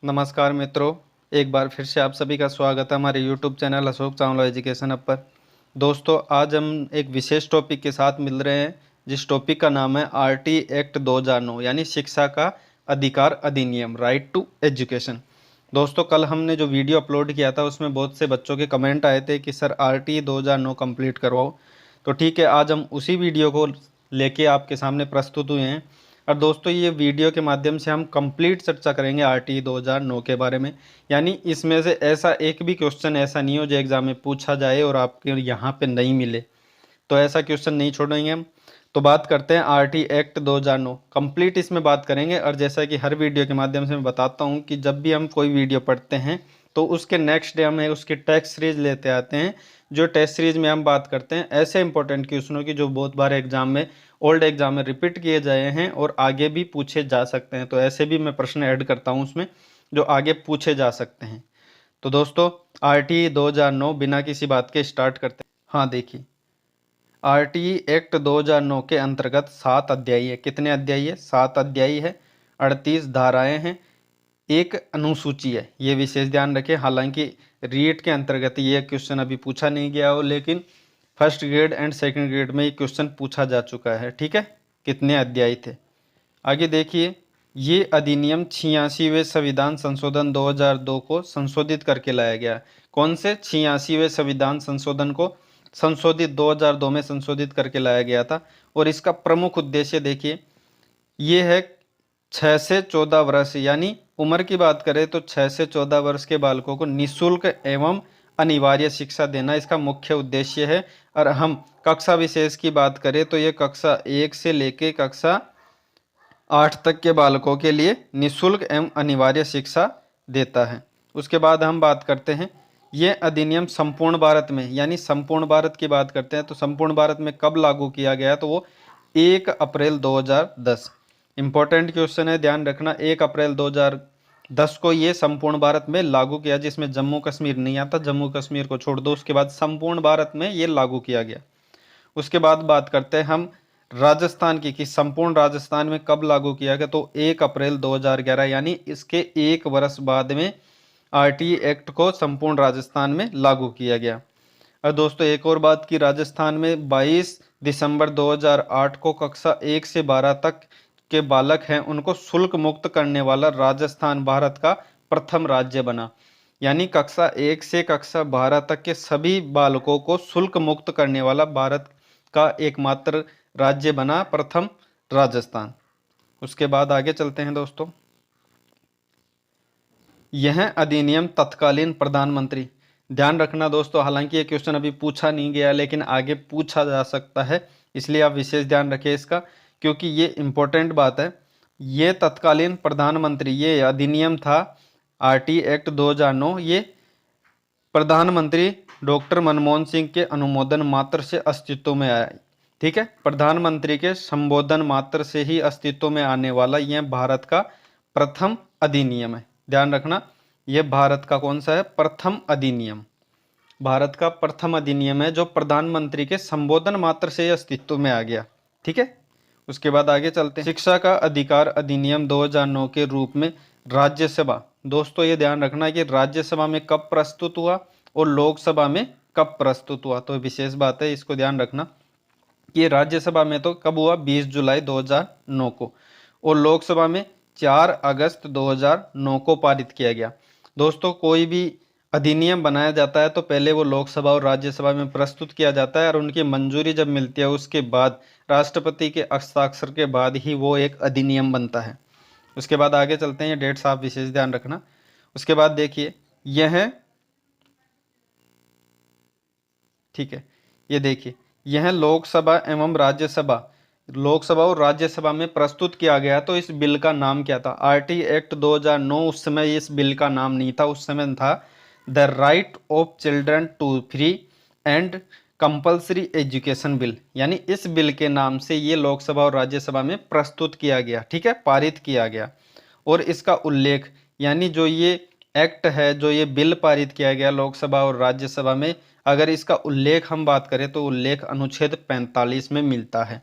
नमस्कार मित्रों, एक बार फिर से आप सभी का स्वागत है हमारे YouTube channel Ashok Chawla education hub पर। दोस्तों, आज हम एक विशेष टॉपिक के साथ मिल रहे हैं, जिस टॉपिक का नाम है आरटी एक्ट 2009 यानी शिक्षा का अधिकार अधिनियम, राइट टू एजुकेशन। दोस्तों, कल हमने जो वीडियो अपलोड किया था उसमें बहुत से बच्चों के कमेंट आए थे कि सर आरटी 2009 कंप्लीट करवाओ। तो ठीक है, आज हम उसी वीडियो को लेके आपके सामने प्रस्तुत हुए हैं। और दोस्तों, ये वीडियो के माध्यम से हम कंप्लीट चर्चा करेंगे आरटी 2009 के बारे में। यानी इसमें से ऐसा एक भी क्वेश्चन ऐसा नहीं हो जो एग्जाम में पूछा जाए और आपके यहाँ पे नहीं मिले, तो ऐसा क्वेश्चन नहीं छोड़ेंगे हम। तो बात करते हैं आरटी एक्ट 2009 कंप्लीट, इसमें बात करेंगे। और जैसा कि हर वीडियो के माध्यम से मैं बताता हूँ कि जब भी हम कोई वीडियो पढ़ते हैं तो उसके नेक्स्ट डे हम उसकी टेस्ट सीरीज लेते आते हैं। जो टेस्ट सीरीज में हम बात करते हैं ऐसे इंपॉर्टेंट क्वेश्चनों की जो बहुत बार एग्जाम में, ओल्ड एग्जाम में रिपीट किए जाए हैं और आगे भी पूछे जा सकते हैं। तो ऐसे भी मैं प्रश्न ऐड करता हूँ उसमें जो आगे पूछे जा सकते हैं। तो दोस्तों, आरटी 2009 बिना किसी बात के स्टार्ट करते हैं। हाँ देखिए, आरटी एक्ट 2009 के अंतर्गत 7 अध्याय है। कितने अध्याय है? 7 अध्याय है, 38 धाराएं हैं, एक अनुसूची है। ये विशेष ध्यान रखें। हालांकि रीट के अंतर्गत ये क्वेश्चन अभी पूछा नहीं गया हो, लेकिन first grade and second grade में ये क्वेश्चन पूछा जा चुका है। ठीक है, कितने अध्याय थे। आगे देखिए, ये अधिनियम 86वें संविधान संशोधन 2002 को संशोधित करके लाया गया। कौन से 86वें संविधान संशोधन को संशोधित 2002 में संशोधित करके लाया गया था। और इसका प्रमुख उद्देश्य देखिए, ये है 6 से 14 वर्ष, यानी उम्र की बात करें तो 6 से 14 वर्ष के बालकों को निःशुल्क एवं अनिवार्य शिक्षा देना इसका मुख्य उद्देश्य है। और हम कक्षा विशेष की बात करें तो ये कक्षा 1 से लेकर कक्षा 8 तक के बालकों के लिए निःशुल्क एवं अनिवार्य शिक्षा देता है। उसके बाद हम बात करते हैं, ये अधिनियम संपूर्ण भारत में, यानी संपूर्ण भारत की बात करते हैं तो संपूर्ण भारत में कब लागू किया गया, तो वो 1 अप्रैल 2010। इंपॉर्टेंट क्वेश्चन है, ध्यान रखना। 1 अप्रैल 2010 को ये संपूर्ण भारत में लागू किया, जिसमें जम्मू कश्मीर नहीं आता, जम्मू कश्मीर को छोड़ दो। उसके बाद संपूर्ण भारत में ये लागू किया गया। उसके बाद बात करते हैं हम राजस्थान की, कि संपूर्ण राजस्थान में कब लागू किया गया, तो 1 अप्रैल 2011, यानी इसके 1 वर्ष बाद में आरटी एक्ट को संपूर्ण राजस्थान में लागू किया गया। और दोस्तों, एक और बात की, राजस्थान में 22 दिसंबर 2008 को कक्षा 1 से 12 तक के बालक हैं उनको शुल्क मुक्त करने वाला राजस्थान भारत का प्रथम राज्य बना। यानी कक्षा 1 से कक्षा 12 तक के सभी बालकों को शुल्क मुक्त करने वाला भारत का एकमात्र राज्य बना प्रथम राजस्थान। उसके बाद आगे चलते हैं दोस्तों। यह अधिनियम तत्कालीन प्रधानमंत्री, ध्यान रखना दोस्तों, हालांकि ये क्वेश्चन अभी पूछा नहीं गया लेकिन आगे पूछा जा सकता है, इसलिए आप विशेष ध्यान रखें इसका, क्योंकि ये इंपॉर्टेंट बात है। ये तत्कालीन प्रधानमंत्री, ये अधिनियम था आरटी एक्ट 2009, ये प्रधानमंत्री डॉक्टर मनमोहन सिंह के अनुमोदन मात्र से अस्तित्व में आया। ठीक है, प्रधानमंत्री के संबोधन मात्र से ही अस्तित्व में आने वाला यह भारत का प्रथम अधिनियम है। ध्यान रखना, यह भारत का कौन सा है? प्रथम अधिनियम। भारत का प्रथम अधिनियम है जो प्रधानमंत्री के संबोधन मात्र से अस्तित्व में आ गया। ठीक है, उसके बाद आगे चलते हैं। शिक्षा का अधिकार अधिनियम 2009 के रूप में राज्यसभा, दोस्तों ये ध्यान रखना कि राज्यसभा में कब प्रस्तुत हुआ और लोकसभा में कब प्रस्तुत हुआ, तो विशेष बात है, इसको ध्यान रखना कि राज्यसभा में तो कब हुआ? 20 जुलाई 2009 को, और लोकसभा में 4 अगस्त 2009 को पारित किया गया। दोस्तों, कोई भी अधिनियम बनाया जाता है तो पहले वो लोकसभा और राज्यसभा में प्रस्तुत किया जाता है और उनकी मंजूरी जब मिलती है उसके बाद राष्ट्रपति के हस्ताक्षर के बाद ही वो एक अधिनियम बनता है। उसके बाद आगे चलते हैं, ये डेट्स आप विशेष ध्यान रखना। उसके बाद देखिए, यह, ठीक है, ये देखिए, यह लोकसभा एवं राज्यसभा, लोकसभा और राज्यसभा में प्रस्तुत किया गया। तो इस बिल का नाम क्या था? आरटी एक्ट 2009, उस समय इस बिल का नाम नहीं था, उस समय था the right of children to free and compulsory education bill. यानी इस बिल के नाम से ये लोकसभा और राज्यसभा में प्रस्तुत किया गया। ठीक है, पारित किया गया। और इसका उल्लेख, यानी जो ये एक्ट है, जो ये बिल पारित किया गया लोकसभा और राज्यसभा में, अगर इसका उल्लेख हम बात करें तो उल्लेख अनुच्छेद 45 में मिलता है।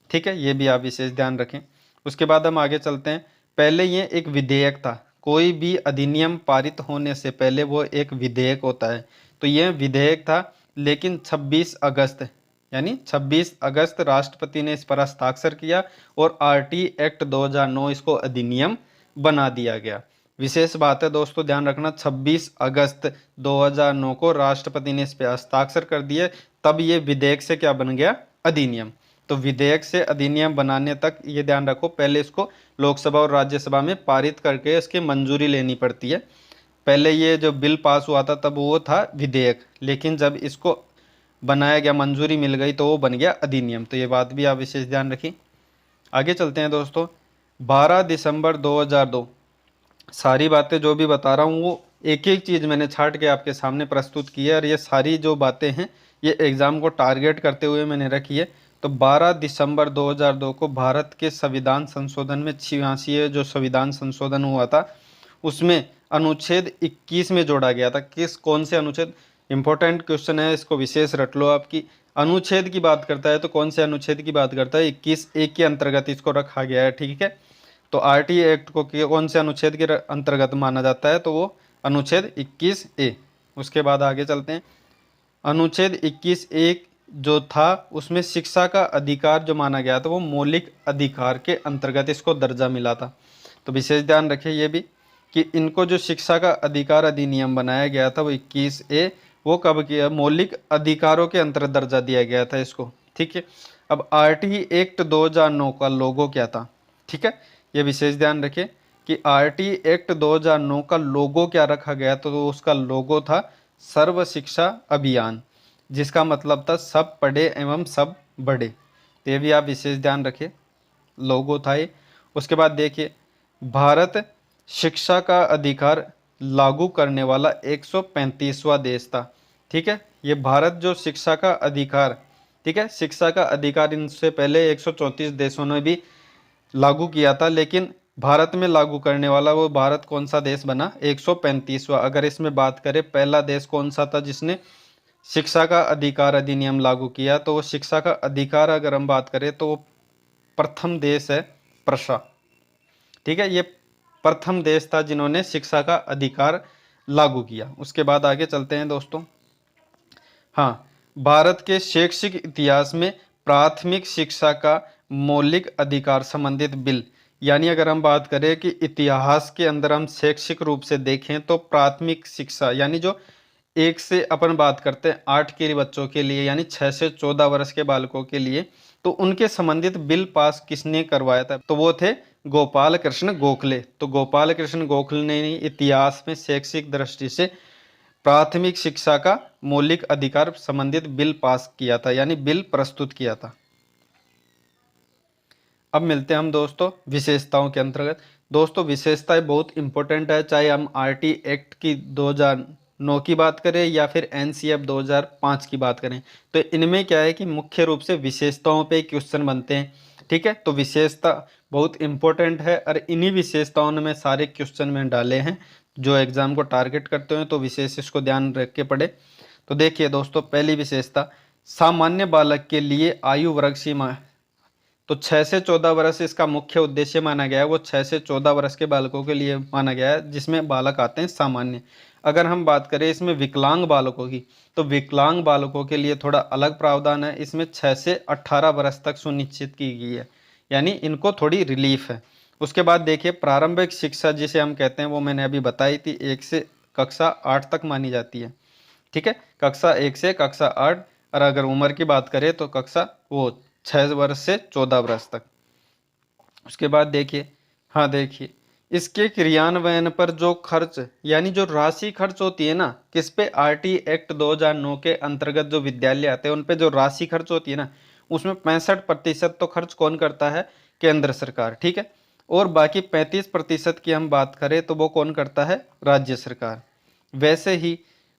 ठीक है, ये भी आप विशेष ध्यान रखें। उसके बाद हम आगे चलते हैं। पहले ये एक विधेयक था, कोई भी अधिनियम पारित होने से पहले वो एक विधेयक होता है। तो यह विधेयक था, लेकिन 26 अगस्त यानी 26 अगस्त राष्ट्रपति ने इस पर हस्ताक्षर किया और आरटी एक्ट 2009 इसको अधिनियम बना दिया गया। विशेष बात है दोस्तों, ध्यान रखना, 26 अगस्त 2009 को राष्ट्रपति ने इस पर हस्ताक्षर कर दिए, तब ये विधेयक से क्या बन गया, अधिनियम। तो विधेयक से अधिनियम बनाने तक ये ध्यान रखो, पहले इसको लोकसभा और राज्यसभा में पारित करके इसकी मंजूरी लेनी पड़ती है। पहले ये जो बिल पास हुआ था तब वो था विधेयक, लेकिन जब इसको बनाया गया, मंजूरी मिल गई, तो वो बन गया अधिनियम। तो ये बात भी आप विशेष ध्यान रखिए। आगे चलते हैं दोस्तों। 12 दिसंबर 2002, सारी बातें जो भी बता रहा हूँ वो एक एक चीज़ मैंने छाट के आपके सामने प्रस्तुत की है, और ये सारी जो बातें हैं ये एग्ज़ाम को टारगेट करते हुए मैंने रखी है। तो 12 दिसंबर 2002 को भारत के संविधान संशोधन में 86 जो संविधान संशोधन हुआ था उसमें अनुच्छेद 21 में जोड़ा गया था। कौन से अनुच्छेद, इंपॉर्टेंट क्वेश्चन है, इसको विशेष रट लो आपकी। अनुच्छेद की बात करता है तो कौन से अनुच्छेद की बात करता है, 21A के अंतर्गत इसको रखा गया है, ठीक है। तो आरटी एक्ट को कौन से अनुच्छेद के अंतर्गत माना जाता है, तो वो अनुच्छेद 21A। उसके बाद आगे चलते हैं। अनुच्छेद 21A जो था उसमें शिक्षा का अधिकार जो माना गया था वो मौलिक अधिकार के अंतर्गत इसको दर्जा मिला था। तो विशेष ध्यान रखें ये भी कि इनको जो शिक्षा का अधिकार अधिनियम बनाया गया था वो 21A, वो कब किया, मौलिक अधिकारों के अंतर्गत दर्जा दिया गया था इसको, ठीक है। अब आरटी एक्ट 2009 का लोगो क्या था, ठीक है, ये विशेष ध्यान रखें कि आरटी एक्ट 2009 का लोगो क्या रखा गया, तो उसका लोगो था सर्व शिक्षा अभियान, जिसका मतलब था सब पढ़े एवं सब बढ़े। तो ये भी आप विशेष ध्यान रखें, लोगो था ये। उसके बाद देखिए, भारत शिक्षा का अधिकार लागू करने वाला 135वां देश था, ठीक है। ये भारत जो शिक्षा का अधिकार, ठीक है, शिक्षा का अधिकार इनसे पहले 134 देशों ने भी लागू किया था, लेकिन भारत में लागू करने वाला वो भारत कौन सा देश बना, 135वां। अगर इसमें बात करें पहला देश कौन सा था जिसने शिक्षा का अधिकार अधिनियम लागू किया, तो वो शिक्षा का अधिकार अगर हम बात करें तो वो प्रथम देश है प्रशा, ठीक है। ये प्रथम देश था जिन्होंने शिक्षा का अधिकार लागू किया। उसके बाद आगे चलते हैं दोस्तों। हाँ, भारत के शैक्षिक इतिहास में प्राथमिक शिक्षा का मौलिक अधिकार संबंधित बिल, यानी अगर हम बात करें कि इतिहास के अंदर हम शैक्षिक रूप से देखें तो प्राथमिक शिक्षा यानी जो एक से अपन बात करते हैं 8 के बच्चों के लिए, यानी 6 से 14 वर्ष के बालकों के लिए, तो उनके संबंधित बिल पास किसने करवाया था, तो वो थे गोपाल कृष्ण गोखले। तो गोपाल कृष्ण गोखले ने इतिहास में शैक्षिक दृष्टि से प्राथमिक शिक्षा का मौलिक अधिकार संबंधित बिल पास किया था, यानी बिल प्रस्तुत किया था। अब मिलते हैं हम दोस्तों विशेषताओं के अंतर्गत। दोस्तों विशेषताएं बहुत इंपॉर्टेंट है, चाहे हम आरटी एक्ट की 2009 की बात करें या फिर एनसीएफ 2005 की बात करें, तो इनमें क्या है कि मुख्य रूप से विशेषताओं पे क्वेश्चन बनते हैं, ठीक है। तो विशेषता बहुत इंपॉर्टेंट है और इन्हीं विशेषताओं ने मैं सारे क्वेश्चन में डाले हैं जो एग्जाम को टारगेट करते हैं, तो विशेष इसको ध्यान रख के पढ़े। तो देखिए दोस्तों, पहली विशेषता, सामान्य बालक के लिए आयु वर्ग सीमा, तो 6 से 14 वर्ष इसका मुख्य उद्देश्य माना गया है, वो 6 से 14 वर्ष के बालकों के लिए माना गया है, जिसमें बालक आते हैं सामान्य। अगर हम बात करें इसमें विकलांग बालकों की, तो विकलांग बालकों के लिए थोड़ा अलग प्रावधान है, इसमें 6 से 18 वर्ष तक सुनिश्चित की गई है, यानी इनको थोड़ी रिलीफ है। उसके बाद देखिए, प्रारंभिक शिक्षा जिसे हम कहते हैं वो मैंने अभी बताई थी, 1 से कक्षा 8 तक मानी जाती है, ठीक है, कक्षा 1 से कक्षा 8। और अगर उम्र की बात करें तो कक्षा वो 6 वर्ष से 14 वर्ष तक। उसके बाद देखिए, हाँ देखिए, इसके क्रियान्वयन पर जो खर्च यानी जो राशि खर्च होती है ना, किस पे, आरटी एक्ट 2009 के अंतर्गत जो विद्यालय आते हैं उन पे जो राशि खर्च होती है ना, उसमें 65% तो खर्च कौन करता है, केंद्र सरकार, ठीक है। और बाकी 35% की हम बात करें तो वो कौन करता है, राज्य सरकार। वैसे ही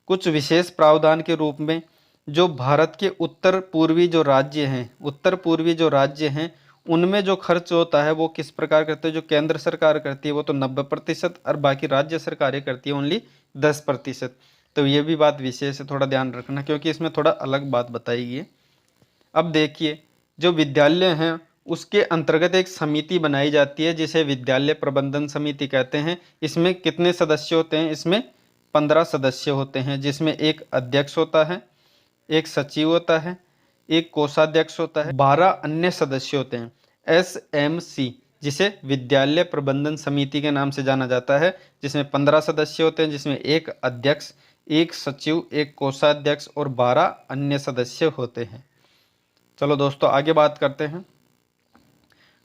कुछ विशेष प्रावधान के रूप में जो भारत के उत्तर पूर्वी जो राज्य हैं, उत्तर पूर्वी जो राज्य हैं उनमें जो खर्च होता है वो किस प्रकार करते हैं, जो केंद्र सरकार करती है वो तो 90% और बाकी राज्य सरकारें करती है ओनली 10%। तो ये भी बात विशेष है, थोड़ा ध्यान रखना क्योंकि इसमें थोड़ा अलग बात बताई गई है। अब देखिए, जो विद्यालय हैं उसके अंतर्गत एक समिति बनाई जाती है जिसे विद्यालय प्रबंधन समिति कहते हैं। इसमें कितने सदस्य होते हैं? इसमें 15 सदस्य होते हैं, जिसमें एक अध्यक्ष होता है, एक सचिव होता है, एक कोषाध्यक्ष होता है, 12 अन्य सदस्य होते हैं। SMC, जिसे विद्यालय प्रबंधन समिति के नाम से जाना जाता है, जिसमें 15 सदस्य होते हैं, जिसमें एक अध्यक्ष, एक सचिव, एक कोषाध्यक्ष और 12 अन्य सदस्य होते हैं। चलो दोस्तों आगे बात करते हैं।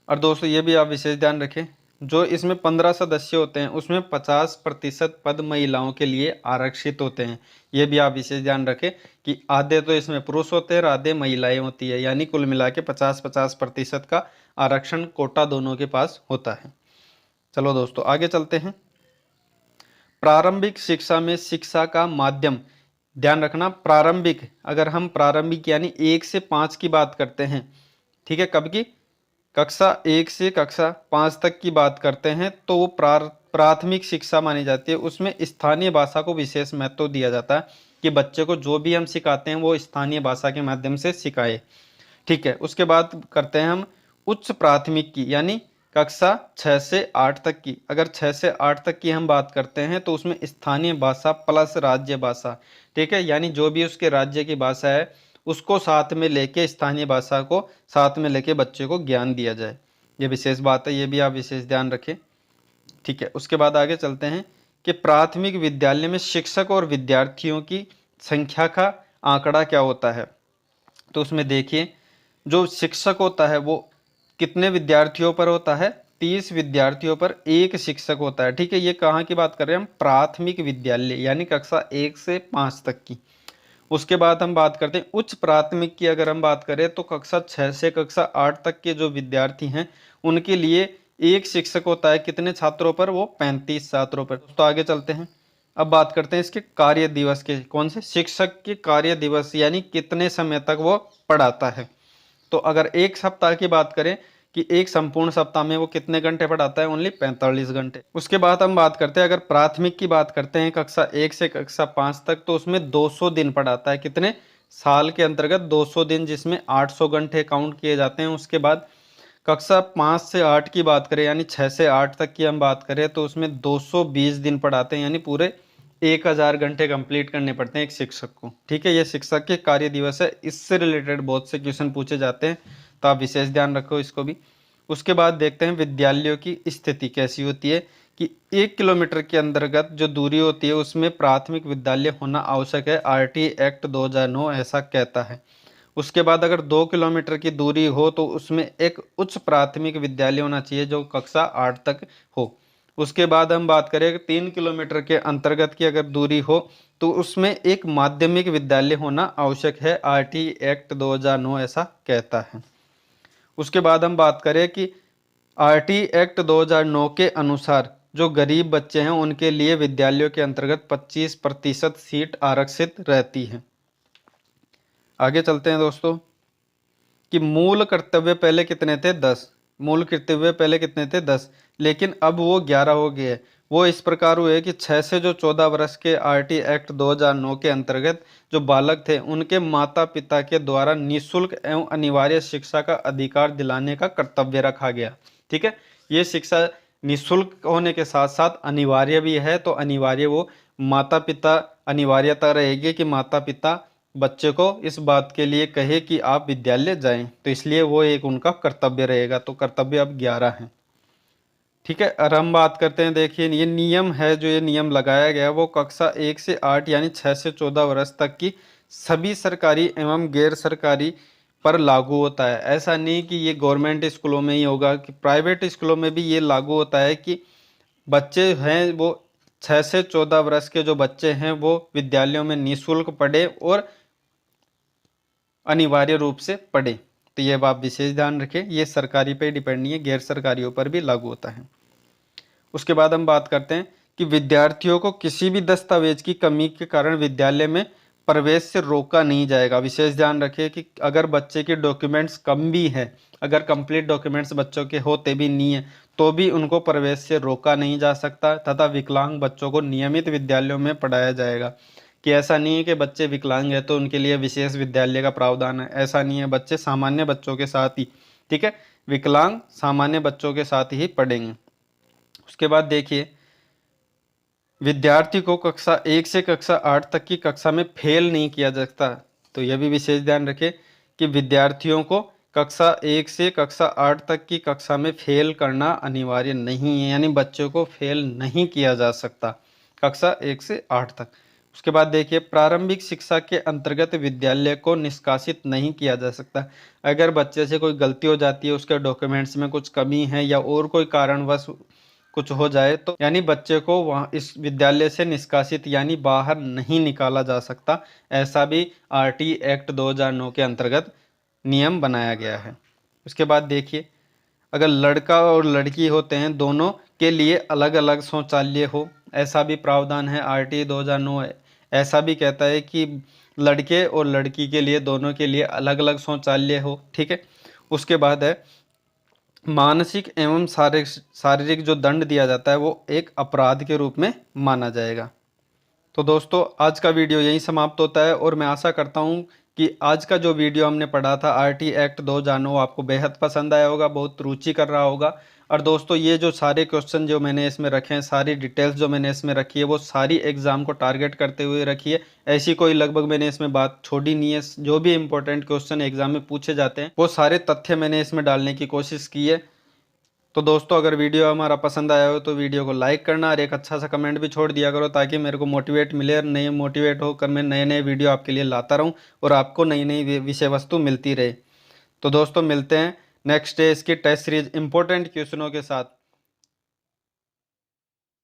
और दोस्तों ये भी आप विशेष ध्यान रखें, जो इसमें 15 सदस्य होते हैं उसमें 50% पद महिलाओं के लिए आरक्षित होते हैं। ये भी आप विशेष ध्यान रखें कि आधे तो इसमें पुरुष होते हैं और आधे महिलाएं होती है, यानी कुल मिला के 50-50% का आरक्षण कोटा दोनों के पास होता है। चलो दोस्तों आगे चलते हैं। प्रारंभिक शिक्षा में शिक्षा का माध्यम, ध्यान रखना प्रारंभिक, अगर हम प्रारंभिक यानी 1 से 5 की बात करते हैं, ठीक है, कब की? कक्षा 1 से कक्षा 5 तक की बात करते हैं तो वो प्राथमिक शिक्षा मानी जाती है। उसमें स्थानीय भाषा को विशेष महत्व दिया जाता है कि बच्चे को जो भी हम सिखाते हैं वो स्थानीय भाषा के माध्यम से सिखाए, ठीक है। उसके बाद करते हैं हम उच्च प्राथमिक की, यानी कक्षा 6 से 8 तक की। अगर 6 से 8 तक की हम बात करते हैं तो उसमें स्थानीय भाषा प्लस राज्य भाषा, ठीक है, यानी जो भी उसके राज्य की भाषा है उसको साथ में लेके, स्थानीय भाषा को साथ में लेके बच्चे को ज्ञान दिया जाए। ये विशेष बात है, ये भी आप विशेष ध्यान रखें, ठीक है। उसके बाद आगे चलते हैं कि प्राथमिक विद्यालय में शिक्षक और विद्यार्थियों की संख्या का आंकड़ा क्या होता है। तो उसमें देखिए, जो शिक्षक होता है वो कितने विद्यार्थियों पर होता है? 30 विद्यार्थियों पर एक शिक्षक होता है, ठीक है। ये कहाँ की बात कर रहे हैं हम? प्राथमिक विद्यालय यानी कक्षा 1 से 5 तक की। उसके बाद हम बात करते हैं उच्च प्राथमिक की। अगर हम बात करें तो कक्षा 6 से कक्षा 8 तक के जो विद्यार्थी हैं उनके लिए एक शिक्षक होता है, कितने छात्रों पर? वो 35 छात्रों पर। तो आगे चलते हैं, अब बात करते हैं इसके कार्य दिवस के। कौन से? शिक्षक के कार्य दिवस, यानी कितने समय तक वो पढ़ाता है। तो अगर एक सप्ताह की बात करें कि एक संपूर्ण सप्ताह में वो कितने घंटे पढ़ाता है? ओनली 45 घंटे। उसके बाद हम बात करते हैं, अगर प्राथमिक की बात करते हैं कक्षा 1 से कक्षा 5 तक, तो उसमें 200 दिन पढ़ाता है। कितने? साल के अंतर्गत 200 दिन, जिसमें 800 घंटे काउंट किए जाते हैं। उसके बाद कक्षा 5 से 8 की बात करें, यानी 6 से 8 तक की हम बात करें, तो उसमें 220 दिन पढ़ाते हैं, यानी पूरे 1000 घंटे कंप्लीट करने पड़ते हैं एक शिक्षक को, ठीक है। ये शिक्षक के कार्य दिवस है, इससे रिलेटेड बहुत से क्वेश्चन पूछे जाते हैं, तो आप विशेष ध्यान रखो इसको भी। उसके बाद देखते हैं विद्यालयों की स्थिति कैसी होती है कि 1 किलोमीटर के अंतर्गत जो दूरी होती है उसमें प्राथमिक विद्यालय होना आवश्यक है। RT एक्ट 2009 ऐसा कहता है। उसके बाद अगर 2 किलोमीटर की दूरी हो तो उसमें एक उच्च प्राथमिक विद्यालय होना चाहिए जो कक्षा 8 तक हो। उसके बाद हम बात करें 3 किलोमीटर के अंतर्गत की अगर दूरी हो तो उसमें एक माध्यमिक विद्यालय होना आवश्यक है। RT एक्ट 2009 ऐसा कहता है। उसके बाद हम बात करें कि RT एक्ट 2009 के अनुसार जो गरीब बच्चे हैं उनके लिए विद्यालयों के अंतर्गत 25% सीट आरक्षित रहती है। आगे चलते हैं दोस्तों कि मूल कर्तव्य पहले कितने थे? 10। मूल कर्तव्य पहले कितने थे? 10, लेकिन अब वो 11 हो गए। वो इस प्रकार हुए कि 6 से जो 14 वर्ष के RT एक्ट 2009 के अंतर्गत जो बालक थे उनके माता पिता के द्वारा निःशुल्क एवं अनिवार्य शिक्षा का अधिकार दिलाने का कर्तव्य रखा गया, ठीक है। ये शिक्षा निःशुल्क होने के साथ साथ अनिवार्य भी है, तो अनिवार्य वो माता पिता, अनिवार्यता रहेगी कि माता पिता बच्चे को इस बात के लिए कहे कि आप विद्यालय जाएं, तो इसलिए वो एक उनका कर्तव्य रहेगा। तो कर्तव्य अब 11 हैं, ठीक है। और हम बात करते हैं, देखिए ये नियम है, जो ये नियम लगाया गया वो कक्षा 1 से 8 यानी 6 से 14 वर्ष तक की सभी सरकारी एवं गैर सरकारी पर लागू होता है। ऐसा नहीं कि ये गवर्नमेंट स्कूलों में ही होगा, कि प्राइवेट स्कूलों में भी ये लागू होता है कि बच्चे हैं वो 6 से 14 वर्ष के जो बच्चे हैं वो विद्यालयों में निःशुल्क पढ़े और अनिवार्य रूप से पढ़े। तो ये आप विशेष ध्यान रखें, ये सरकारी पे डिपेंड नहीं है, गैर सरकारियों पर भी लागू होता है। उसके बाद हम बात करते हैं कि विद्यार्थियों को किसी भी दस्तावेज की कमी के कारण विद्यालय में प्रवेश से रोका नहीं जाएगा। विशेष ध्यान रखें कि अगर बच्चे के डॉक्यूमेंट्स कम भी है, अगर कंप्लीट डॉक्यूमेंट्स बच्चों के होते भी नहीं है तो भी उनको प्रवेश से रोका नहीं जा सकता, तथा विकलांग बच्चों को नियमित विद्यालयों में पढ़ाया जाएगा। कि ऐसा नहीं है कि बच्चे विकलांग है तो उनके लिए विशेष विद्यालय का प्रावधान है, ऐसा नहीं है, बच्चे सामान्य बच्चों के साथ ही, ठीक है, विकलांग सामान्य बच्चों के साथ ही पढ़ेंगे। उसके बाद देखिए, विद्यार्थी को कक्षा 1 से कक्षा 8 तक की कक्षा में फेल नहीं किया जा सकता। तो यह भी विशेष ध्यान रखें कि विद्यार्थियों को कक्षा 1 से कक्षा 8 तक की कक्षा में फेल करना अनिवार्य नहीं है, यानी बच्चों को फेल नहीं किया जा सकता कक्षा 1 से 8 तक। उसके बाद देखिए, प्रारंभिक शिक्षा के अंतर्गत विद्यालय को निष्कासित नहीं किया जा सकता। अगर बच्चे से कोई गलती हो जाती है, उसके डॉक्यूमेंट्स में कुछ कमी है या और कोई कारणवश कुछ हो जाए, तो यानी बच्चे को वहाँ इस विद्यालय से निष्कासित यानी बाहर नहीं निकाला जा सकता। ऐसा भी आरटी एक्ट 2009 के अंतर्गत नियम बनाया गया है। उसके बाद देखिए, अगर लड़का और लड़की होते हैं, दोनों के लिए अलग अलग शौचालय हो, ऐसा भी प्रावधान है। आरटी 2009 ऐसा भी कहता है कि लड़के और लड़की के लिए, दोनों के लिए अलग अलग शौचालय हो, ठीक है। उसके बाद है, मानसिक एवं शारीरिक जो दंड दिया जाता है वो एक अपराध के रूप में माना जाएगा। तो दोस्तों, आज का वीडियो यहीं समाप्त होता है और मैं आशा करता हूँ कि आज का जो वीडियो हमने पढ़ा था आरटी एक्ट 2009 आपको बेहद पसंद आया होगा, बहुत रुचि कर रहा होगा। और दोस्तों, ये जो सारे क्वेश्चन जो मैंने इसमें रखे हैं, सारी डिटेल्स जो मैंने इसमें रखी है, वो सारी एग्जाम को टारगेट करते हुए रखी है। ऐसी कोई लगभग मैंने इसमें बात छोड़ी नहीं है। जो भी इंपॉर्टेंट क्वेश्चन एग्जाम में पूछे जाते हैं, वो सारे तथ्य मैंने इसमें डालने की कोशिश की है। तो दोस्तों, अगर वीडियो हमारा पसंद आया हो तो वीडियो को लाइक करना और एक अच्छा सा कमेंट भी छोड़ दिया करो, ताकि मेरे को मोटिवेट मिले और नए मोटिवेट होकर मैं नए नए वीडियो आपके लिए लाता रहूं और आपको नई नई विषय वस्तु मिलती रहे। तो दोस्तों, मिलते हैं नेक्स्ट डे इसकी टेस्ट सीरीज इंपॉर्टेंट क्वेश्चनों के साथ।